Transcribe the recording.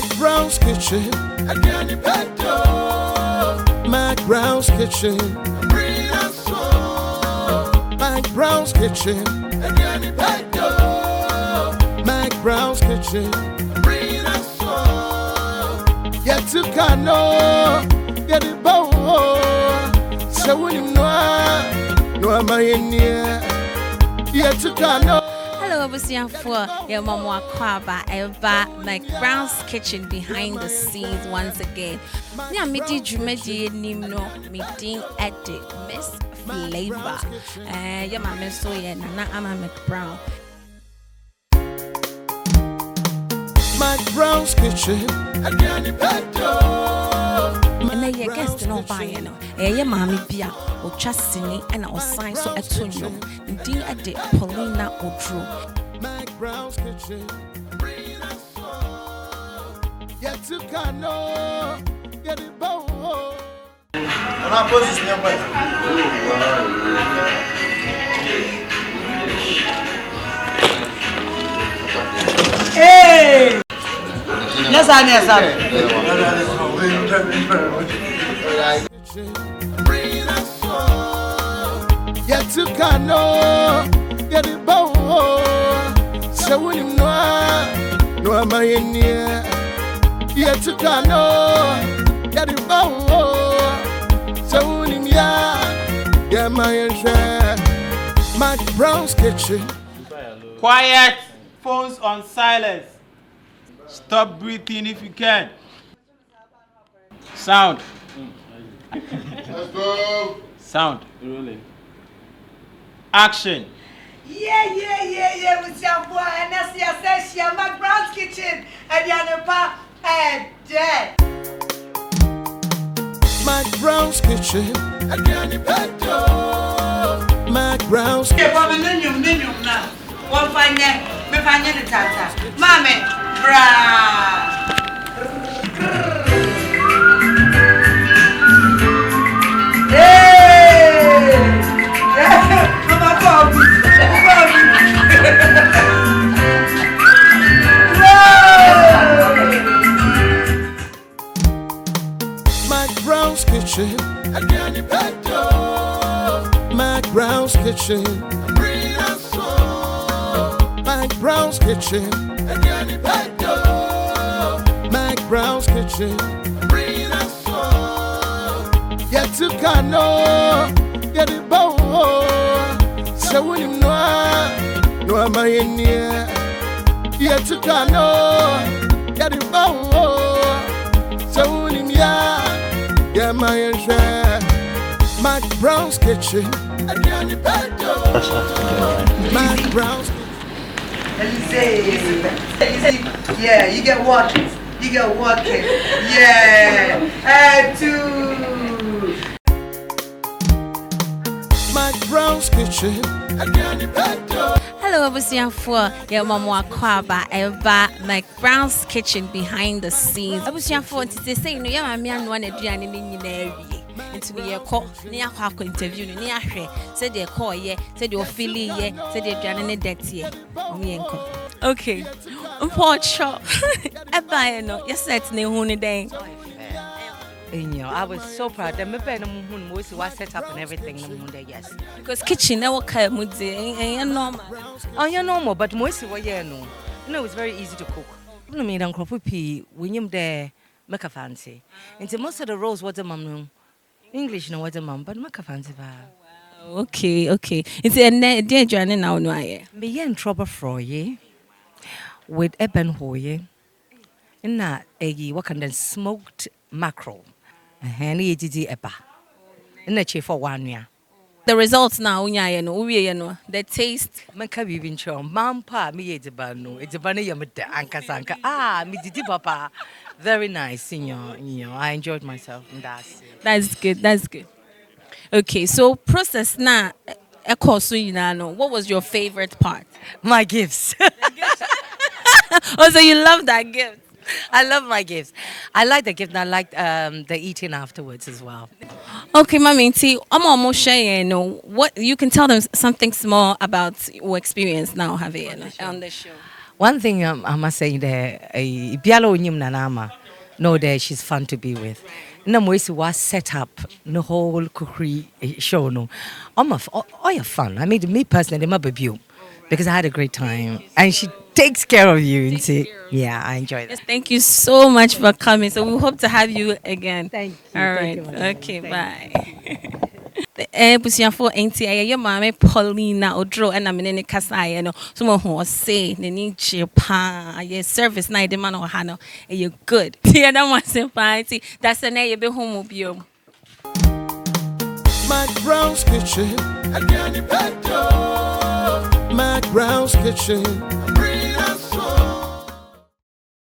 McBrown's kitchen. Again, the pedo. McBrown's kitchen. Bring us so. McBrown's kitchen. Again, the pedo. McBrown's kitchen. Bring us so. Yet to Kano. Get it bow. So when you know, no, am I in here? Yet to Kano. Hello, for your mama Kwaba Eva McBrown's kitchen behind the scenes once again. Nya midi jumedi nimno meeting at the Miss Flavour. Yeah, my miss so yeah, Nana Ama McBrown. McBrown's kitchen. Again, the pedo. And then your guest no buy no. Yeah, mommy bia or chastiny and our sign so at Tunyo. Indeed, at the Paulina Oduro. McBrown's kitchen. Bring us so. Yet to Kano. Get it bow. And I put this number. Hey! Yes, I know, Bring us so. Yet to Kano. Get it bow. So when you know, no, am I in here? Yet to Kano. Get it bow. So when you yeah, my share. McBrown's kitchen. Quiet. Phones on silence. Stop breathing if you can. Sound. Let's go. Sound. Rolling. Action. Yeah, with your boy, and that's the session, McBrown's kitchen, and Yanapa, and dead. McBrown's kitchen. Again, the pedo. McBrown's Okay, Bobby, Ninium now. One fine year, me find the tata. Mammy, bra. Hey! Mama, Bobby. McBrown's kitchen. Again, the pedo. McBrown's kitchen. Bring us so. McBrown's kitchen. Again, the pedo. McBrown's kitchen. Bring us so. Yet to Kano. Get it bow. So when you know, no, am I in here? Yet to Kano. Get it bow. So when you yeah, my share. McBrown's kitchen. Again, the pedo. McBrown's. Yeah, you get walking. Yeah. And two. McBrown's kitchen. Again, the pedo. Hello, for your mama Kwaba Eva McBrown's kitchen behind the scenes. For to say no, yeah, I'm young one at Gianni in into me a call near Quack interview near her. Said they call ye, said your Philly ye, said you're Johnny debt ye. Okay. Poor shop. I buy no, yes, that's no honey day. I was so proud. The most was set up and everything. Yes, because kitchen never came with the normal. Oh, you're normal, but most were no. No, it's very easy to cook. No, me don't crop pea when you're there, make a fancy. And most of the rolls was a mum. English no was a mum, but make a fancy. Okay. It's a dear journey now, no, I be in trouble for ye with Eben Hoye. And that eggy, what kind of smoked mackerel. Henny did eba. And the chief for 1 year. The results now, the taste. Makabi been shown. Mampa, me it's a bano. It's a bunny yamata, Anka Sanka. Ah, me did papa. Very nice, senior. I enjoyed myself. That's good. Okay, so process now. What was your favorite part? My gifts. Oh, so you love that gift? I love my gifts. I like the gift and I like the eating afterwards as well. Okay, Mommy, I'm almost sharing. What you can tell them something small about your experience now, Javier, on the show. One thing I must say there, Bialo Nyim Nana Ama, know that she's fun to be with. No Moisi was set up the whole cookery show. No, all your fun. I mean, me personally, my baby, because I had a great time, and she takes care of you. And say, yeah, I enjoy that. Yes, thank you so much for coming. So we hope to have you again. Thank you. All right. Okay. Bye. Busiafo enti your mama Paulina Oduro and I'm kasa no so who say ne ni pa your service na de man ha no you good. Yeah, that was fine. That's the name be home bio. McBrown's Kitchen, McBrown's Kitchen.